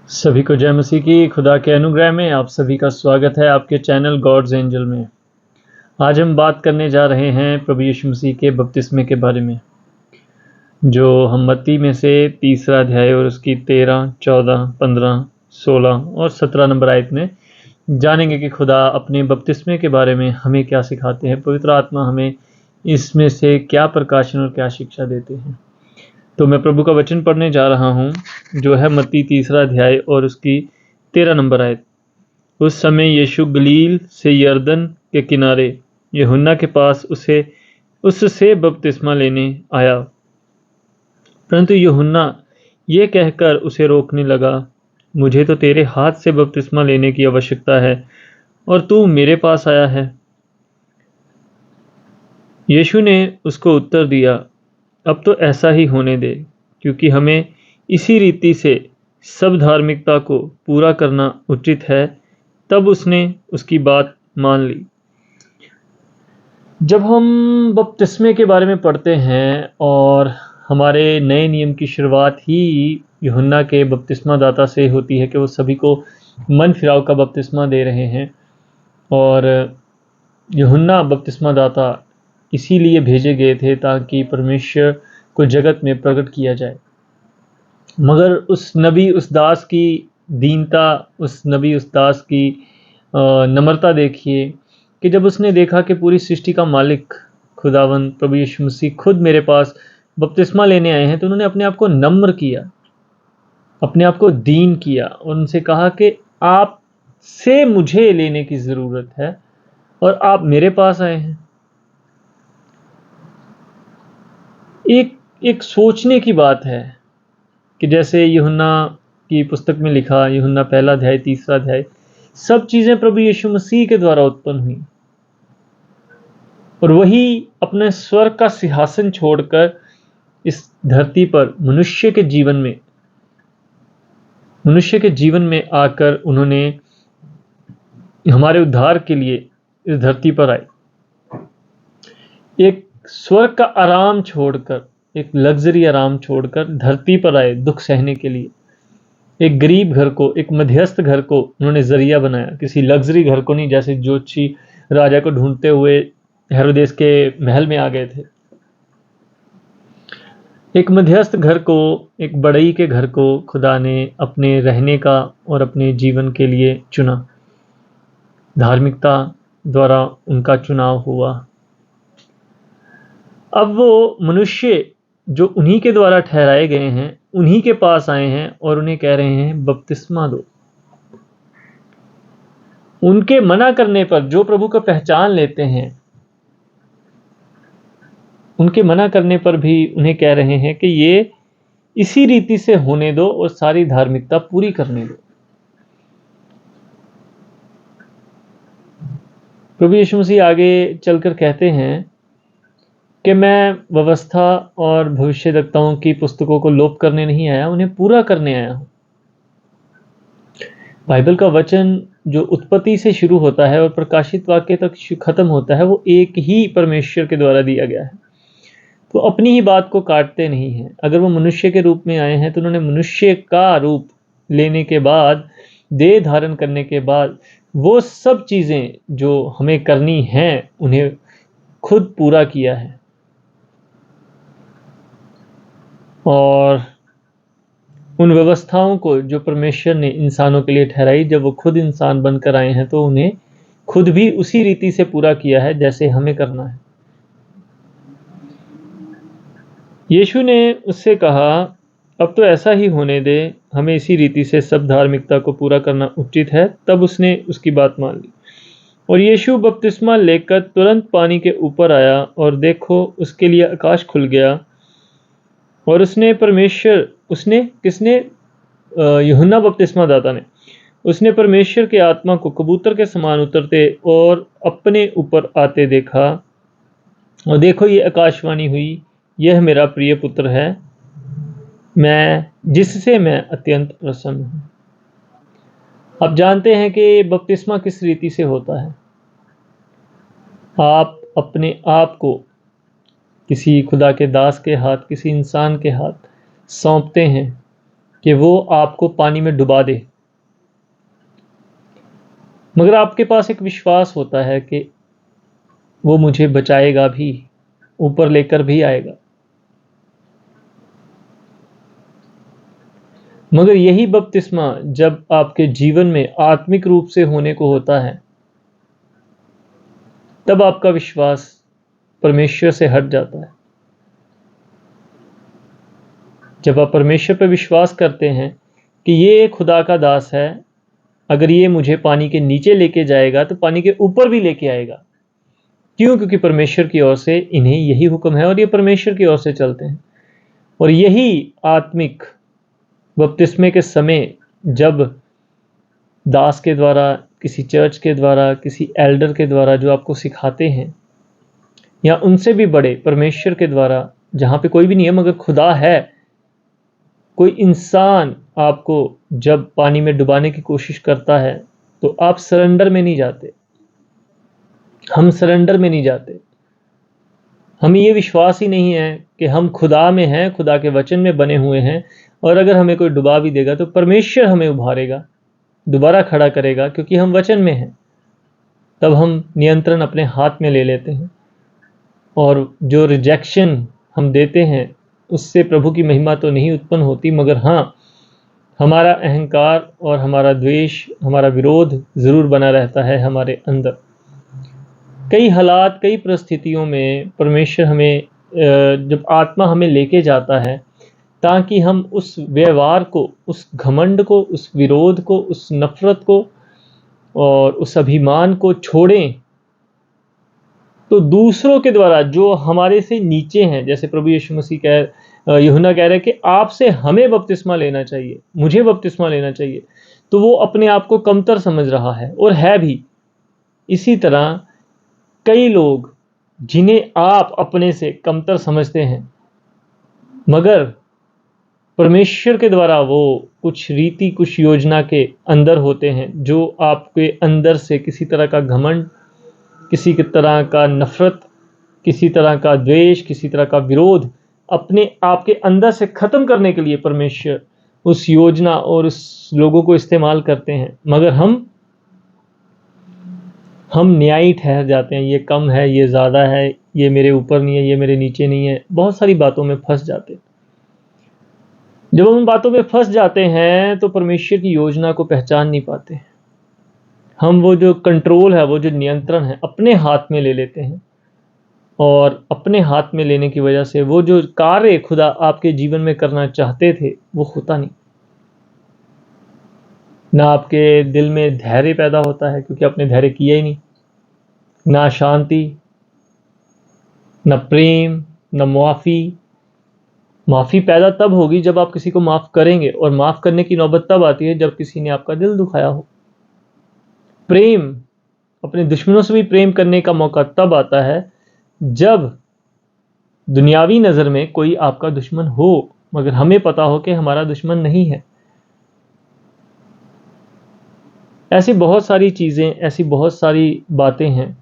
सभी को जय मसीह की। खुदा के अनुग्रह में आप सभी का स्वागत है आपके चैनल गॉड्स एंजल में। आज हम बात करने जा रहे हैं प्रभु यीशु मसीह के बपतिस्मे के बारे में, जो हम मत्ती में से 3रा अध्याय और उसकी 13, 14, 15, 16 और 17 नंबर आयत में जानेंगे कि खुदा अपने बपतिस्मे के बारे में हमें क्या सिखाते हैं। पवित्र आत्मा हमें इसमें से क्या प्रकाशन और क्या शिक्षा देते हैं। तो मैं प्रभु का वचन पढ़ने जा रहा हूँ, जो है मत्ती 3रा अध्याय और उसकी 13 नंबर आयत। उस समय यीशु गलील से यरदन के किनारे यूहन्ना के पास उससे बपतिस्मा लेने आया। परंतु यूहन्ना ये कहकर उसे रोकने लगा, मुझे तो तेरे हाथ से बपतिस्मा लेने की आवश्यकता है और तू मेरे पास आया है। यीशु ने उसको उत्तर दिया, अब तो ऐसा ही होने दे, क्योंकि हमें इसी रीति से सब धार्मिकता को पूरा करना उचित है। तब उसने उसकी बात मान ली। जब हम बपतिस्मे के बारे में पढ़ते हैं और हमारे नए नियम की शुरुआत ही यूहन्ना के बपतिस्मा दाता से होती है कि वो सभी को मन फिराव का बपतिस्मा दे रहे हैं, और यूहन्ना बपतिस्मा दाता इसीलिए भेजे गए थे ताकि परमेश्वर को जगत में प्रकट किया जाए। मगर उस नबी उस दास की दीनता, उस नबी उस दास की नम्रता देखिए कि जब उसने देखा कि पूरी सृष्टि का मालिक खुदावन प्रभु यीशु मसीह खुद मेरे पास बपतिस्मा लेने आए हैं, तो उन्होंने अपने आप को नम्र किया, अपने आप को दीन किया और उनसे कहा कि आप से मुझे लेने की ज़रूरत है और आप मेरे पास आए हैं। एक सोचने की बात है कि जैसे यूहन्ना की पुस्तक में लिखा, यूहन्ना 1 अध्याय 3रा अध्याय, सब चीज़ें प्रभु यीशु मसीह के द्वारा उत्पन्न हुई और वही अपने स्वर्ग का सिंहासन छोड़कर इस धरती पर मनुष्य के जीवन में आकर उन्होंने हमारे उद्धार के लिए इस धरती पर आए। एक स्वर्ग का आराम छोड़कर, एक लग्जरी आराम छोड़कर धरती पर आए दुख सहने के लिए। एक गरीब घर को, एक मध्यस्थ घर को उन्होंने जरिया बनाया, किसी लग्जरी घर को नहीं, जैसे जोतषी राजा को ढूंढते हुए हेरोदेस के महल में आ गए थे। एक मध्यस्थ घर को, एक बड़ई के घर को खुदा ने अपने रहने का और अपने जीवन के लिए चुना। धार्मिकता द्वारा उनका चुनाव हुआ। अब वो मनुष्य जो उन्हीं के द्वारा ठहराए गए हैं, उन्हीं के पास आए हैं और उन्हें कह रहे हैं बपतिस्मा दो। उनके मना करने पर जो प्रभु को पहचान लेते हैं, उनके मना करने पर भी उन्हें कह रहे हैं कि ये इसी रीति से होने दो और सारी धार्मिकता पूरी करने दो। प्रभु यीशु मसीह आगे चलकर कहते हैं कि मैं व्यवस्था और भविष्यद्वक्ताओं की पुस्तकों को लोप करने नहीं आया, उन्हें पूरा करने आया हूं। बाइबल का वचन जो उत्पत्ति से शुरू होता है और प्रकाशित वाक्य तक खत्म होता है, वो एक ही परमेश्वर के द्वारा दिया गया है। तो अपनी ही बात को काटते नहीं हैं। अगर वो मनुष्य के रूप में आए हैं तो उन्होंने मनुष्य का रूप लेने के बाद, देह धारण करने के बाद, वो सब चीज़ें जो हमें करनी हैं उन्हें खुद पूरा किया है। और उन व्यवस्थाओं को जो परमेश्वर ने इंसानों के लिए ठहराई, जब वो खुद इंसान बनकर आए हैं तो उन्हें खुद भी उसी रीति से पूरा किया है जैसे हमें करना है। यीशु ने उससे कहा, अब तो ऐसा ही होने दे, हमें इसी रीति से सब धार्मिकता को पूरा करना उचित है। तब उसने उसकी बात मान ली और यीशु बपतिस्मा लेकर तुरंत पानी के ऊपर आया और देखो उसके लिए आकाश खुल गया और यूहन्ना बपतिस्मा दाता ने, उसने परमेश्वर के आत्मा को कबूतर के समान उतरते और अपने ऊपर आते देखा। और देखो ये आकाशवाणी हुई, यह मेरा प्रिय पुत्र है, जिससे मैं अत्यंत प्रसन्न हूँ। आप जानते हैं कि बपतिस्मा किस रीति से होता है। आप अपने आप को किसी खुदा के दास के हाथ, किसी इंसान के हाथ सौंपते हैं कि वो आपको पानी में डुबा दे, मगर आपके पास एक विश्वास होता है कि वो मुझे बचाएगा भी, ऊपर लेकर भी आएगा। मगर यही बपतिस्मा जब आपके जीवन में आत्मिक रूप से होने को होता है, तब आपका विश्वास परमेश्वर से हट जाता है। जब आप परमेश्वर पर विश्वास करते हैं कि ये खुदा का दास है, अगर ये मुझे पानी के नीचे लेके जाएगा तो पानी के ऊपर भी लेके आएगा। क्यों? क्योंकि परमेश्वर की ओर से इन्हें यही हुक्म है और ये परमेश्वर की ओर से चलते हैं। और यही आत्मिक बपतिस्मे के समय जब दास के द्वारा, किसी चर्च के द्वारा, किसी एल्डर के द्वारा जो आपको सिखाते हैं, या उनसे भी बड़े परमेश्वर के द्वारा, जहाँ पे कोई भी नहीं है मगर खुदा है, कोई इंसान आपको जब पानी में डुबाने की कोशिश करता है तो आप सरेंडर में नहीं जाते। हम सरेंडर में नहीं जाते। हमें ये विश्वास ही नहीं है कि हम खुदा में हैं, खुदा के वचन में बने हुए हैं, और अगर हमें कोई डुबा भी देगा तो परमेश्वर हमें उभारेगा, दोबारा खड़ा करेगा, क्योंकि हम वचन में हैं। तब हम नियंत्रण अपने हाथ में ले लेते हैं, और जो रिजेक्शन हम देते हैं उससे प्रभु की महिमा तो नहीं उत्पन्न होती, मगर हाँ, हमारा अहंकार और हमारा द्वेष, हमारा विरोध ज़रूर बना रहता है हमारे अंदर। कई हालात, कई परिस्थितियों में परमेश्वर हमें, जब आत्मा हमें लेके जाता है, ताकि हम उस व्यवहार को, उस घमंड को, उस विरोध को, उस नफरत को और उस अभिमान को छोड़ें। तो दूसरों के द्वारा जो हमारे से नीचे हैं, जैसे प्रभु यीशु मसीह यूहन्ना कह रहे हैं कि आपसे हमें बपतिस्मा लेना चाहिए, मुझे बपतिस्मा लेना चाहिए, तो वो अपने आप को कमतर समझ रहा है, और है भी। इसी तरह कई लोग जिन्हें आप अपने से कमतर समझते हैं, मगर परमेश्वर के द्वारा वो कुछ रीति, कुछ योजना के अंदर होते हैं, जो आपके अंदर से किसी तरह का घमंड, किसी तरह का नफरत, किसी तरह का द्वेष, किसी तरह का विरोध अपने आपके अंदर से खत्म करने के लिए परमेश्वर उस योजना और उस लोगों को इस्तेमाल करते हैं। मगर हम न्यायी ठहर जाते हैं, ये कम है, ये ज़्यादा है, ये मेरे ऊपर नहीं है, ये मेरे नीचे नहीं है, बहुत सारी बातों में फंस जाते हैं। जब हम उन बातों में फंस जाते हैं तो परमेश्वर की योजना को पहचान नहीं पाते। हम वो जो कंट्रोल है, वो जो नियंत्रण है, अपने हाथ में ले लेते हैं, और अपने हाथ में लेने की वजह से वो जो कार्य खुदा आपके जीवन में करना चाहते थे वो होता नहीं। ना आपके दिल में धैर्य पैदा होता है, क्योंकि आपने धैर्य किया ही नहीं, ना शांति, न प्रेम, न माफ़ी पैदा तब होगी जब आप किसी को माफ़ करेंगे, और माफ़ करने की नौबत तब आती है जब किसी ने आपका दिल दुखाया हो। प्रेम, अपने दुश्मनों से भी प्रेम करने का मौका तब आता है जब दुनियावी नज़र में कोई आपका दुश्मन हो, मगर हमें पता हो कि हमारा दुश्मन नहीं है। ऐसी बहुत सारी चीज़ें, ऐसी बहुत सारी बातें हैं।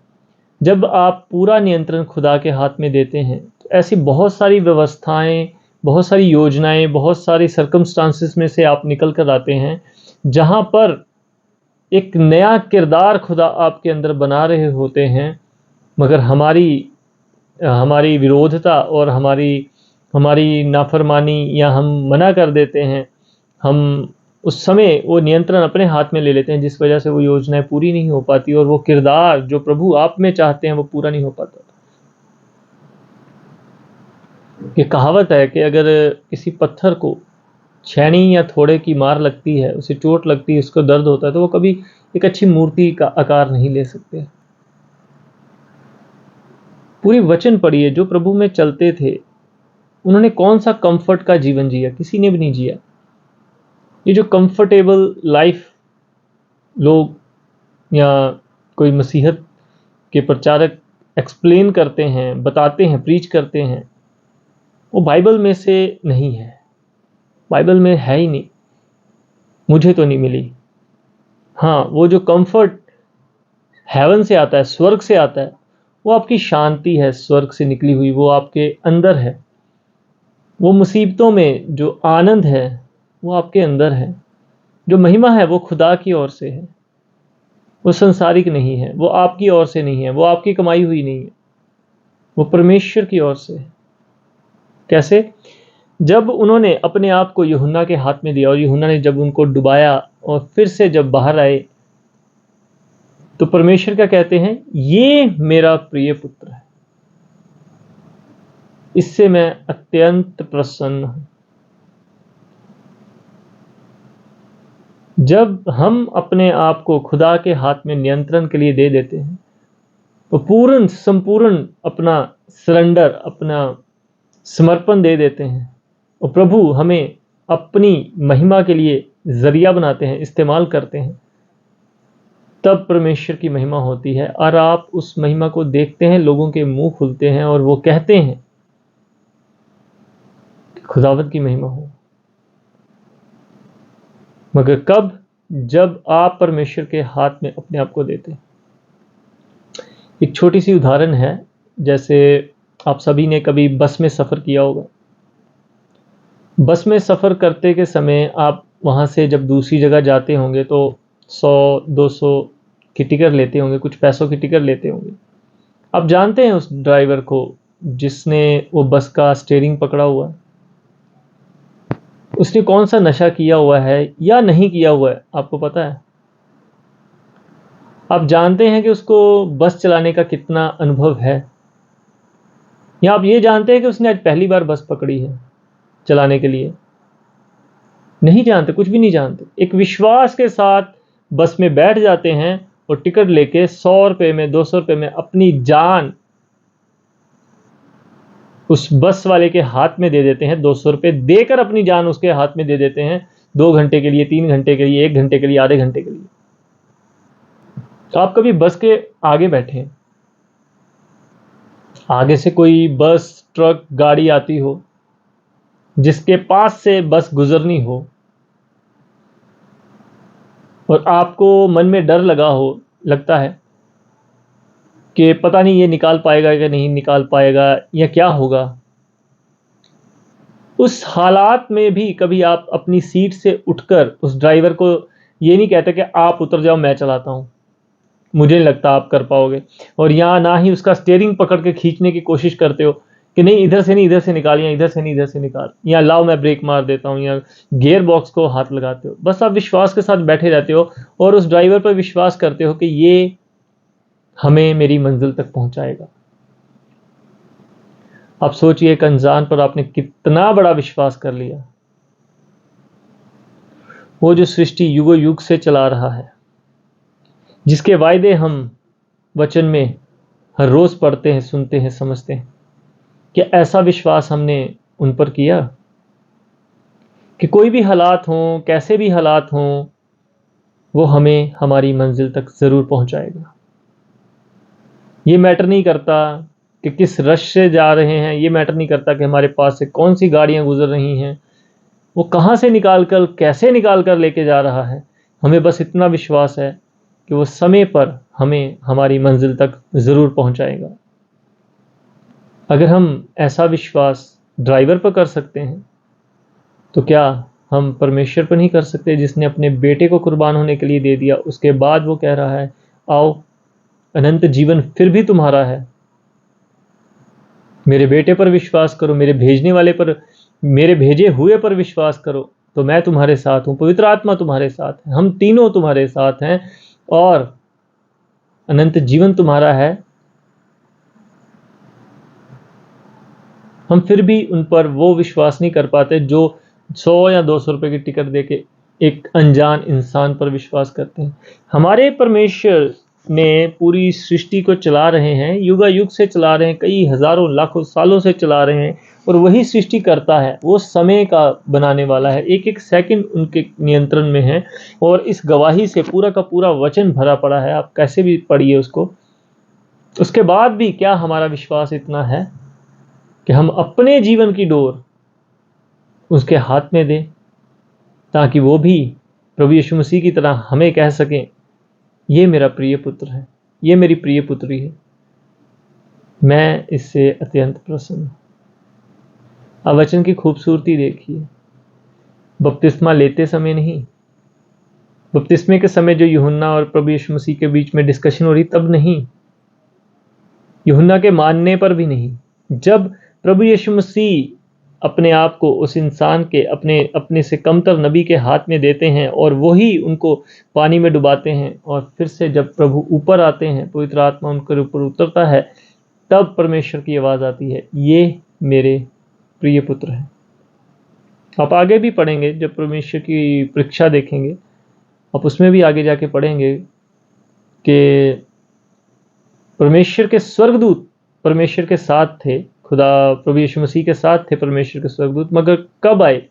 जब आप पूरा नियंत्रण खुदा के हाथ में देते हैं, तो ऐसी बहुत सारी व्यवस्थाएं, बहुत सारी योजनाएं, बहुत सारी सर्कमस्टांसेस में से आप निकल कर आते हैं, जहां पर एक नया किरदार खुदा आपके अंदर बना रहे होते हैं, मगर हमारी विरोधता और हमारी नाफरमानी, या हम मना कर देते हैं, हम उस समय वो नियंत्रण अपने हाथ में ले लेते हैं, जिस वजह से वो योजनाएं पूरी नहीं हो पाती, और वो किरदार जो प्रभु आप में चाहते हैं वो पूरा नहीं हो पाता। ये कहावत है कि अगर किसी पत्थर को छेनी या थोड़े की मार लगती है, उसे चोट लगती है, उसको दर्द होता है, तो वो कभी एक अच्छी मूर्ति का आकार नहीं ले सकते। पूरी वचन पढ़िए, जो प्रभु में चलते थे उन्होंने कौन सा कंफर्ट का जीवन जिया? किसी ने भी नहीं जिया। ये जो कंफर्टेबल लाइफ लोग या कोई मसीहत के प्रचारक एक्सप्लेन करते हैं, बताते हैं, प्रीच करते हैं, वो बाइबल में से नहीं है, बाइबल में है ही नहीं, मुझे तो नहीं मिली। हाँ, वो जो कंफर्ट हेवन से आता है, स्वर्ग से आता है, वो आपकी शांति है, स्वर्ग से निकली हुई, वो आपके अंदर है। वो मुसीबतों में जो आनंद है, वो आपके अंदर है। जो महिमा है वो खुदा की ओर से है, वो संसारिक नहीं है, वो आपकी ओर से नहीं है, वो आपकी कमाई हुई नहीं है, वो परमेश्वर की ओर से है। कैसे? जब उन्होंने अपने आप को यूहन्ना के हाथ में दिया और यूहन्ना ने जब उनको डुबाया और फिर से जब बाहर आए, तो परमेश्वर क्या कहते हैं? ये मेरा प्रिय पुत्र है, इससे मैं अत्यंत प्रसन्न हूं। जब हम अपने आप को खुदा के हाथ में नियंत्रण के लिए दे देते हैं, तो पूर्ण संपूर्ण अपना सरेंडर, अपना समर्पण दे देते हैं, और प्रभु हमें अपनी महिमा के लिए जरिया बनाते हैं, इस्तेमाल करते हैं, तब परमेश्वर की महिमा होती है। और आप उस महिमा को देखते हैं, लोगों के मुंह खुलते हैं और वो कहते हैं खुदावत की महिमा हो। मगर कब? जब आप परमेश्वर के हाथ में अपने आप को देते हैं। एक छोटी सी उदाहरण है, जैसे आप सभी ने कभी बस में सफ़र किया होगा। बस में सफ़र करते के समय आप वहाँ से जब दूसरी जगह जाते होंगे तो 100-200 की टिकट लेते होंगे, कुछ पैसों की टिकट लेते होंगे। आप जानते हैं उस ड्राइवर को जिसने वो बस का स्टीयरिंग पकड़ा हुआ है, उसने कौन सा नशा किया हुआ है या नहीं किया हुआ है, आपको पता है? आप जानते हैं कि उसको बस चलाने का कितना अनुभव है, या आप ये जानते हैं कि उसने आज पहली बार बस पकड़ी है चलाने के लिए? नहीं जानते, कुछ भी नहीं जानते। एक विश्वास के साथ बस में बैठ जाते हैं और टिकट लेके 100 रुपए में, 200 रुपए में अपनी जान उस बस वाले के हाथ में दे देते हैं। 200 रुपए देकर अपनी जान उसके हाथ में दे देते हैं, 2 घंटे के लिए, 3 घंटे के लिए, 1 घंटे के लिए, आधे घंटे के लिए। तो आप कभी बस के आगे बैठे हैं, आगे से कोई बस, ट्रक, गाड़ी आती हो, जिसके पास से बस गुजरनी हो, और आपको मन में डर लगा हो, लगता है कि पता नहीं ये निकाल पाएगा या नहीं निकाल पाएगा, या क्या होगा। उस हालात में भी कभी आप अपनी सीट से उठकर उस ड्राइवर को ये नहीं कहते कि आप उतर जाओ, मैं चलाता हूँ, मुझे नहीं लगता आप कर पाओगे। और यहाँ ना ही उसका स्टीयरिंग पकड़ के खींचने की कोशिश करते हो कि नहीं इधर से नहीं इधर से निकाल, या इधर से नहीं इधर से निकाल, या लाओ मैं ब्रेक मार देता हूँ, या गियर बॉक्स को हाथ लगाते हो। बस आप विश्वास के साथ बैठे रहते हो और उस ड्राइवर पर विश्वास करते हो कि ये हमें मेरी मंजिल तक पहुंचाएगा। आप सोचिए, एक अनजान पर आपने कितना बड़ा विश्वास कर लिया। वो जो सृष्टि युगों युग से चला रहा है, जिसके वायदे हम वचन में हर रोज पढ़ते हैं, सुनते हैं, समझते हैं, क्या ऐसा विश्वास हमने उन पर किया कि कोई भी हालात हों, कैसे भी हालात हों, वो हमें हमारी मंजिल तक जरूर पहुंचाएगा। ये मैटर नहीं करता कि किस रश से जा रहे हैं, ये मैटर नहीं करता कि हमारे पास से कौन सी गाड़ियां गुजर रही हैं, वो कहाँ से निकाल कर, कैसे निकाल कर लेके जा रहा है। हमें बस इतना विश्वास है कि वो समय पर हमें हमारी मंजिल तक ज़रूर पहुंचाएगा। अगर हम ऐसा विश्वास ड्राइवर पर कर सकते हैं, तो क्या हम परमेश्वर पर नहीं कर सकते, जिसने अपने बेटे को कुर्बान होने के लिए दे दिया। उसके बाद वो कह रहा है, आओ अनंत जीवन फिर भी तुम्हारा है, मेरे बेटे पर विश्वास करो, मेरे भेजने वाले पर, मेरे भेजे हुए पर विश्वास करो, तो मैं तुम्हारे साथ हूं, पवित्र आत्मा तुम्हारे साथ है, हम तीनों तुम्हारे साथ हैं, और अनंत जीवन तुम्हारा है। हम फिर भी उन पर वो विश्वास नहीं कर पाते जो 100 या 200 रुपए की टिकट देके एक अनजान इंसान पर विश्वास करते हैं। हमारे परमेश्वर ने पूरी सृष्टि को चला रहे हैं, युगायुग से चला रहे हैं, कई हजारों लाखों सालों से चला रहे हैं, और वही सृष्टि करता है। वो समय का बनाने वाला है, एक एक सेकंड उनके नियंत्रण में है, और इस गवाही से पूरा का पूरा वचन भरा पड़ा है। आप कैसे भी पढ़िए उसको। उसके बाद भी क्या हमारा विश्वास इतना है कि हम अपने जीवन की डोर उसके हाथ में दें, ताकि वो भी प्रभु यीशु मसीह की तरह हमें कह सकें, ये मेरा प्रिय पुत्र है, ये मेरी प्रिय पुत्री है, मैं इससे अत्यंत प्रसन्न हूं। अब वचन की खूबसूरती देखिए। बपतिस्मा लेते समय नहीं, बपतिस्मे के समय जो यूहन्ना और प्रभु यीशु मसीह के बीच में डिस्कशन हो रही तब नहीं, यूहन्ना के मानने पर भी नहीं। जब प्रभु यीशु मसीह अपने आप को उस इंसान के अपने से कमतर नबी के हाथ में देते हैं और वही उनको पानी में डुबाते हैं, और फिर से जब प्रभु ऊपर आते हैं, पवित्र आत्मा उनके ऊपर उतरता है, तब परमेश्वर की आवाज़ आती है, ये मेरे प्रिय पुत्र हैं। आप आगे भी पढ़ेंगे, जब परमेश्वर की परीक्षा देखेंगे आप उसमें भी आगे जाके पढ़ेंगे कि परमेश्वर के स्वर्गदूत परमेश्वर के साथ थे, खुदा प्रभु यीशु मसीह के साथ थे परमेश्वर के स्वर्गदूत, मगर कब आए?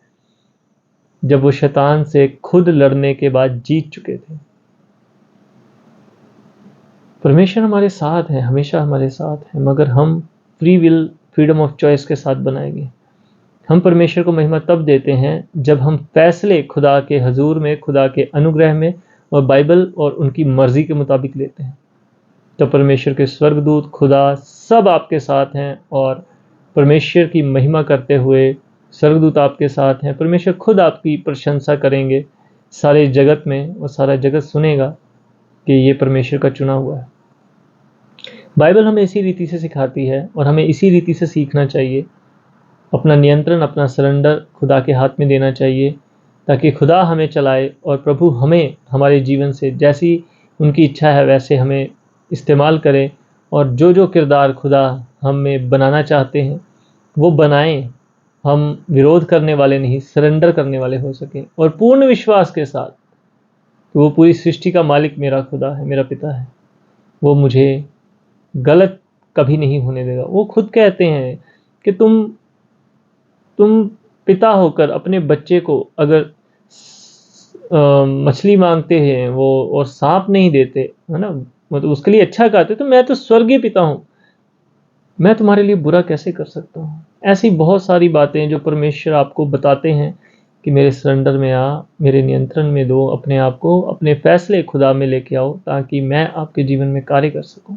जब वो शैतान से खुद लड़ने के बाद जीत चुके थे। परमेश्वर हमारे साथ है, हमेशा हमारे साथ है, मगर हम free will, freedom of choice के साथ बनाएंगे। हम परमेश्वर को महिमा तब देते हैं जब हम फैसले खुदा के हजूर में, खुदा के अनुग्रह में और बाइबल और उनकी मर्जी के मुताबिक लेते हैं। तो परमेश्वर के स्वर्गदूत, खुदा सब आपके साथ हैं और परमेश्वर की महिमा करते हुए स्वर्गदूत आपके साथ हैं। परमेश्वर खुद आपकी प्रशंसा करेंगे सारे जगत में, और सारा जगत सुनेगा कि ये परमेश्वर का चुना हुआ है। बाइबल हमें इसी रीति से सिखाती है और हमें इसी रीति से सीखना चाहिए। अपना नियंत्रण, अपना सरेंडर खुदा के हाथ में देना चाहिए, ताकि खुदा हमें चलाए और प्रभु हमें हमारे जीवन से जैसी उनकी इच्छा है वैसे हमें इस्तेमाल करें, और जो जो किरदार खुदा हमें बनाना चाहते हैं वो बनाएं। हम विरोध करने वाले नहीं, सरेंडर करने वाले हो सकें, और पूर्ण विश्वास के साथ कि वो पूरी सृष्टि का मालिक मेरा खुदा है, मेरा पिता है, वो मुझे गलत कभी नहीं होने देगा। वो खुद कहते हैं कि तुम पिता होकर अपने बच्चे को अगर मछली मांगते हैं वो और सांप नहीं देते, है ना, मतलब उसके लिए अच्छा कहते, तो मैं तो स्वर्गीय पिता हूं, मैं तुम्हारे लिए बुरा कैसे कर सकता हूं। ऐसी बहुत सारी बातें जो परमेश्वर आपको बताते हैं कि मेरे सरेंडर में आ, मेरे नियंत्रण में दो अपने आप को, अपने फैसले खुदा में लेके आओ, ताकि मैं आपके जीवन में कार्य कर सकूं।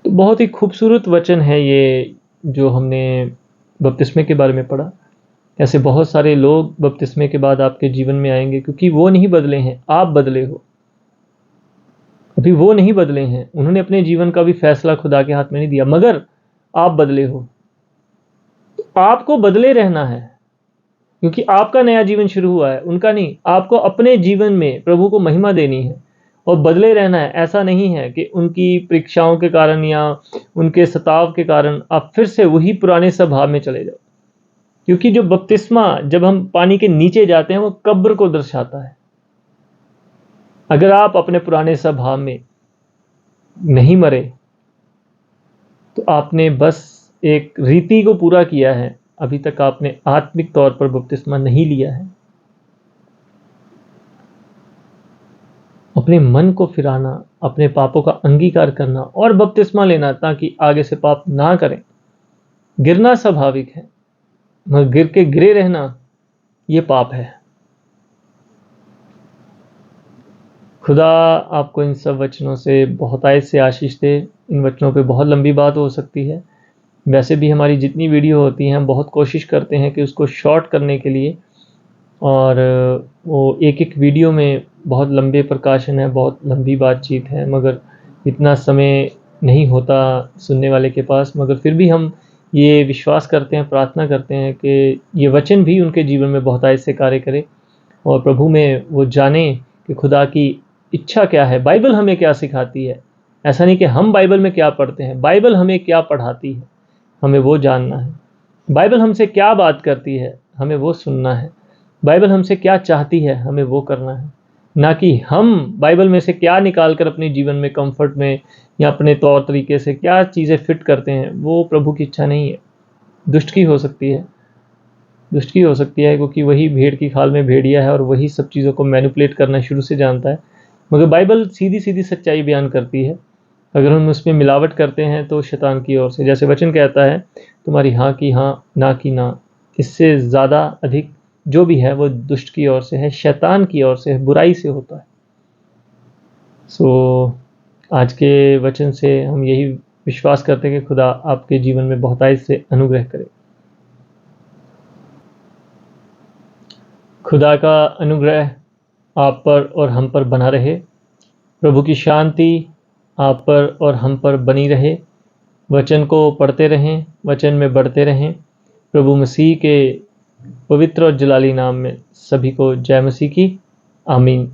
तो बहुत ही खूबसूरत वचन है ये जो हमने बपतिस्मे के बारे में पढ़ा। ऐसे बहुत सारे लोग बपतिस्मे के बाद आपके जीवन में आएंगे, क्योंकि वो नहीं बदले हैं, आप बदले हो। अभी वो नहीं बदले हैं, उन्होंने अपने जीवन का भी फैसला खुदा के हाथ में नहीं दिया, मगर आप बदले हो। तो आपको बदले रहना है, क्योंकि आपका नया जीवन शुरू हुआ है, उनका नहीं। आपको अपने जीवन में प्रभु को महिमा देनी है और बदले रहना है। ऐसा नहीं है कि उनकी परीक्षाओं के कारण या उनके सताव के कारण आप फिर से वही पुराने स्वभाव में चले जाओ, क्योंकि जो बपतिस्मा, जब हम पानी के नीचे जाते हैं, वो कब्र को दर्शाता है। अगर आप अपने पुराने स्वभाव में नहीं मरे तो आपने बस एक रीति को पूरा किया है, अभी तक आपने आत्मिक तौर पर बपतिस्मा नहीं लिया है। अपने मन को फिराना, अपने पापों का अंगीकार करना और बपतिस्मा लेना, ताकि आगे से पाप ना करें। गिरना स्वाभाविक है, मगर गिर के गिरे रहना ये पाप है। खुदा आपको इन सब वचनों से बहुतायत से आशीष दे। इन वचनों पे बहुत लंबी बात हो सकती है। वैसे भी हमारी जितनी वीडियो होती हैं हम बहुत कोशिश करते हैं कि उसको शॉर्ट करने के लिए, और वो एक एक वीडियो में बहुत लंबे प्रकाशन है, बहुत लंबी बातचीत है, मगर इतना समय नहीं होता सुनने वाले के पास। मगर फिर भी हम ये विश्वास करते हैं, प्रार्थना करते हैं कि ये वचन भी उनके जीवन में बहुतायत से कार्य करे, और प्रभु में वो जाने कि खुदा की इच्छा क्या है, बाइबल हमें क्या सिखाती है। ऐसा नहीं कि हम बाइबल में क्या पढ़ते हैं, बाइबल हमें क्या पढ़ाती है, हमें वो जानना है। बाइबल हमसे क्या बात करती है, हमें वो सुनना है। बाइबल हमसे क्या चाहती है, हमें वो करना है। ना कि हम बाइबल में से क्या निकाल कर अपने जीवन में, कंफर्ट में या अपने तौर तरीके से क्या चीज़ें फिट करते हैं, वो प्रभु की इच्छा नहीं है। दुष्ट की हो सकती है, दुष्ट की हो सकती है, क्योंकि वही भेड़ की खाल में भेड़िया है और वही सब चीज़ों को मैनिपुलेट करना शुरू से जानता है। मगर बाइबल सीधी सीधी सच्चाई बयान करती है। अगर हम उसमें मिलावट करते हैं तो शैतान की ओर से, जैसे वचन कहता है, तुम्हारी हाँ की हाँ, ना की ना, इससे ज़्यादा अधिक जो भी है वो दुष्ट की ओर से है, शैतान की ओर से है, बुराई से होता है। सो आज के वचन से हम यही विश्वास करते हैं कि खुदा आपके जीवन में बहुतायत से अनुग्रह करे। खुदा का अनुग्रह आप पर और हम पर बना रहे। प्रभु की शांति आप पर और हम पर बनी रहे। वचन को पढ़ते रहें, वचन में बढ़ते रहें। प्रभु मसीह के पवित्र और जलाली नाम में सभी को जय मसीह की। आमीन।